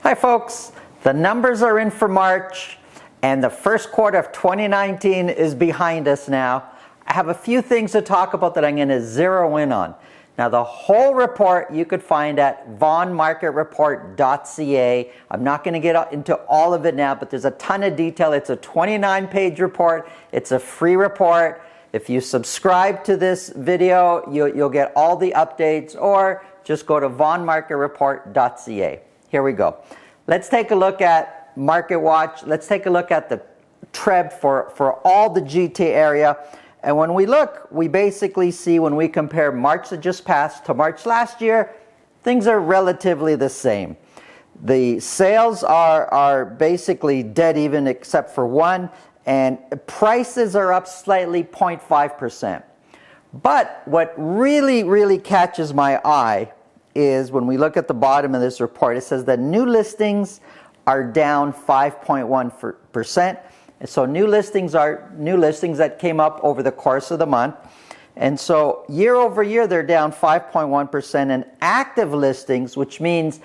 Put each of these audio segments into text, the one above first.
Hi folks, the numbers are in for March and the first quarter of 2019 is behind us now. I have a few things to talk about that I'm going to zero in on. Now the whole report you could find at VaughanMarketReport.ca. I'm not going to get into all of it now, but there's a ton of detail. It's a 29-page report. It's a free report. If you subscribe to this video, you'll get all the updates, or just go to VaughanMarketReport.ca. Here we go. Let's take a look at Market Watch. Let's take a look at the TREB for all the GTA area. And when we look, we basically see when we compare March that just passed to March last year, things are relatively the same. The sales are basically dead even except for one, and prices are up slightly 0.5%. But what really catches my eye is when we look at the bottom of this report, it says that new listings are down 5.1%. And so new listings are new listings that came up over the course of the month. And so year over year, they're down 5.1%. And active listings, which means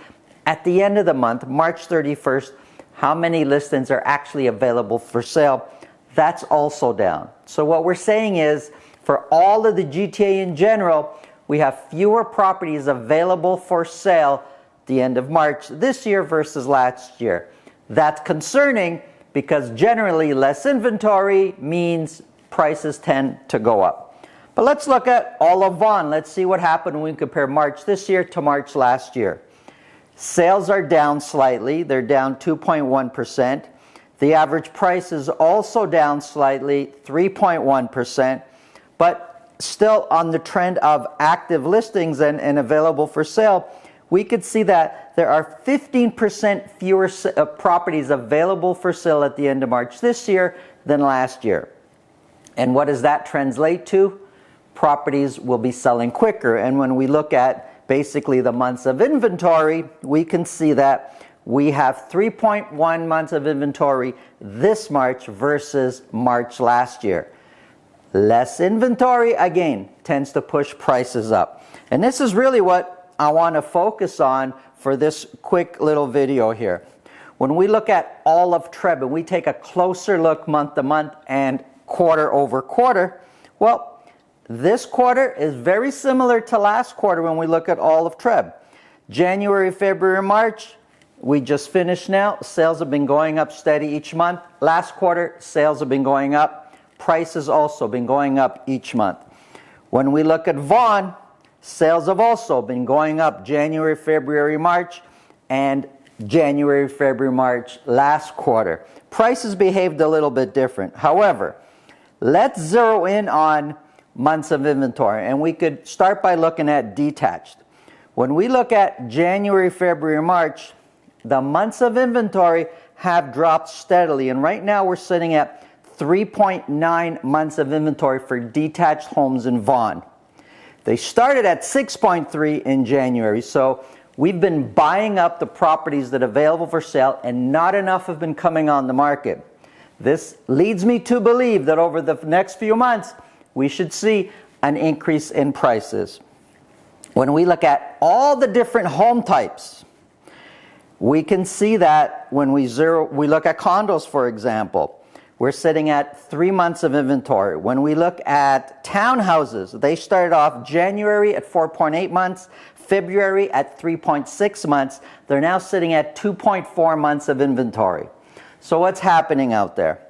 at the end of the month, March 31st, how many listings are actually available for sale, that's also down. So what we're saying is, for all of the GTA in general, we have fewer properties available for sale at the end of March this year versus last year. That's concerning because generally less inventory means prices tend to go up. But let's look at all of Vaughan. Let's see what happened when we compare March this year to March last year. Sales are down slightly. They're down 2.1%. The average price is also down slightly, 3.1%. But still on the trend of active listings and available for sale, we could see that there are 15% fewer properties available for sale at the end of March this year than last year. And what does that translate to? Properties will be selling quicker. And when we look at basically the months of inventory, we can see that we have 3.1 months of inventory this March versus March last year. Less inventory, again, tends to push prices up. And this is really what I want to focus on for this quick little video here. When we look at all of TREB and we take a closer look month to month and quarter over quarter, well, this quarter is very similar to last quarter when we look at all of TREB. January, February, March, we just finished now. Sales have been going up steady each month. Last quarter, sales have been going up. Prices also been going up each month. When we look at Vaughan, sales have also been going up January, February, March, and January, February, March last quarter. Prices behaved a little bit different. However, let's zero in on months of inventory, and we could start by looking at detached. When we look at January, February, March, the months of inventory have dropped steadily, and right now we're sitting at 3.9 months of inventory for detached homes in Vaughan. They started at 6.3 in January, so we've been buying up the properties that are available for sale and not enough have been coming on the market. This leads me to believe that over the next few months, we should see an increase in prices. When we look at all the different home types, we can see that when we look at condos, for example, we're sitting at 3 months of inventory. When we look at townhouses, they started off January at 4.8 months, February at 3.6 months. They're now sitting at 2.4 months of inventory. So what's happening out there?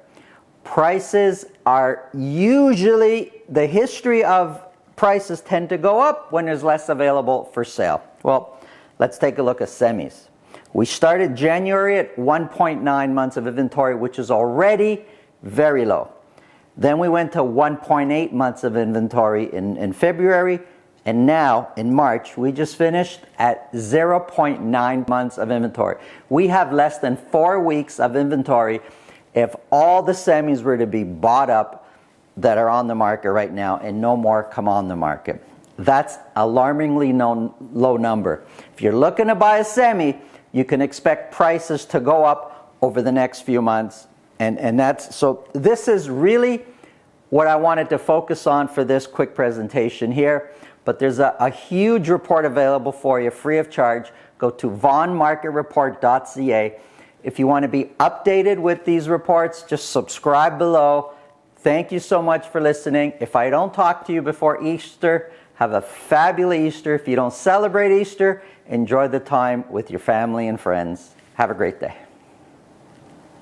Prices are usually, the history of prices tend to go up when there's less available for sale. Well, let's take a look at semis. We started January at 1.9 months of inventory, which is already very low. Then we went to 1.8 months of inventory in February, and now in March we just finished at 0.9 months of inventory. We have less than 4 weeks of inventory if all the semis were to be bought up that are on the market right now and no more come on the market. That's alarmingly low number. If you're looking to buy a semi, you can expect prices to go up over the next few months. So this is really what I wanted to focus on for this quick presentation here. But there's a huge report available for you free of charge. go to VaughanMarketReport.ca. If you want to be updated with these reports, just subscribe below. Thank you so much for listening. If I don't talk to you before Easter, have a fabulous Easter. If you don't celebrate Easter, enjoy the time with your family and friends. Have a great day.